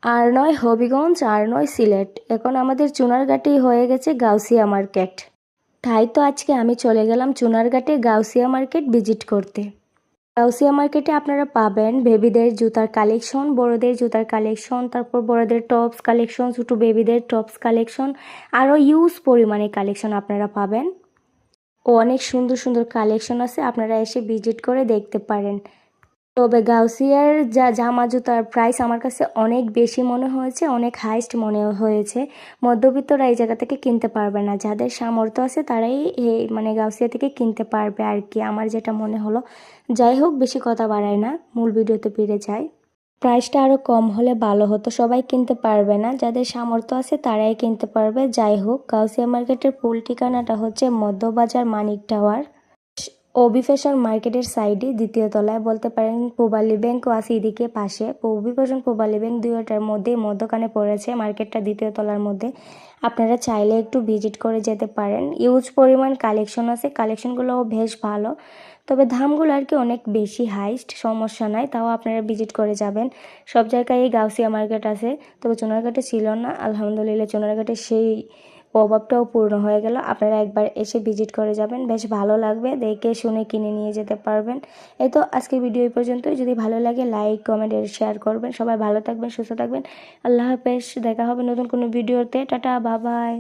আর নয় হবিগঞ্জ, আর নয় সিলেট, এখন আমাদের চুনারঘাটি হয়ে গেছে গাউসিয়া মার্কেট। তাই তো আজকে আমি চলে গেলাম চুনারঘাটে গাউসিয়া মার্কেট ভিজিট করতে। গাউসিয়া মার্কেটে আপনারা পাবেন বেবিদের জুতার কালেকশন, বড়দের জুতার কালেকশন, তারপর বড়দের টপস কালেকশন, ছোটো বেবিদের টপস কালেকশন, আরও ইউজ পরিমাণে কালেকশন আপনারা পাবেন। ও অনেক সুন্দর সুন্দর কালেকশন আছে, আপনারা এসে ভিজিট করে দেখতে পারেন। তবে গাউসিয়ার জামা জুতার প্রাইস আমার কাছে অনেক বেশি মনে হয়েছে, অনেক হাইস্ট মনে হয়েছে। মধ্যবিত্তরা এই জায়গা থেকে কিনতে পারবে না, যাদের সামর্থ্য আছে তারাই মানে গাউসিয়া থেকে কিনতে পারবে আর কি, আমার যেটা মনে হলো। যাই হোক, বেশি কথা বাড়ায় না, মূল ভিডিওতে ফিরে যাই। প্রাইসটা আরও কম হলে ভালো হতো, সবাই কিনতে পারবে না, যাদের সামর্থ্য আছে তারাই কিনতে পারবে। যাই হোক, গাউসিয়া মার্কেটের ফুল ঠিকানাটা হচ্ছে মধ্যবাজার মানিক টাওয়ার, ওবি ফ্যাশন মার্কেটের সাইডে দ্বিতীয় তলায়, বলতে পারেন পূবালী ব্যাংকও আছে এদিকে পাশে। ওবি ফ্যাশন পূবালী ব্যাংক দুইটার মধ্যে মধ্যখানে পড়েছে মার্কেটটা, দ্বিতীয় তলার মধ্যে। আপনারা চাইলে একটু ভিজিট করে যেতে পারেন, ইউজ পরিমাণ কালেকশন আছে, কালেকশনগুলোও বেশ ভালো। তবে দামগুলো আর কি অনেক বেশি হাইস্ট, সমস্যা নাই, তাও আপনারা ভিজিট করে যাবেন। সব জায়গায় গাউসিয়া মার্কেট আছে, তবে চুনারঘাটে ছিল না, আলহামদুলিল্লাহ চুনারঘাটে সেই অভাবটাও পূর্ণ হয়ে গেল। আপনারা একবার এসে ভিজিট করে যাবেন, বেশ ভালো লাগবে, দেখে শুনে কিনে নিয়ে যেতে পারবেন। এই তো আজকের ভিডিও এই পর্যন্তই। যদি ভালো লাগে লাইক কমেন্ট শেয়ার করবেন। সবাই ভালো থাকবেন, সুস্থ থাকবেন। আল্লাহ হাফেজ, দেখা হবে নতুন কোনো ভিডিওতে। Tata, bye bye.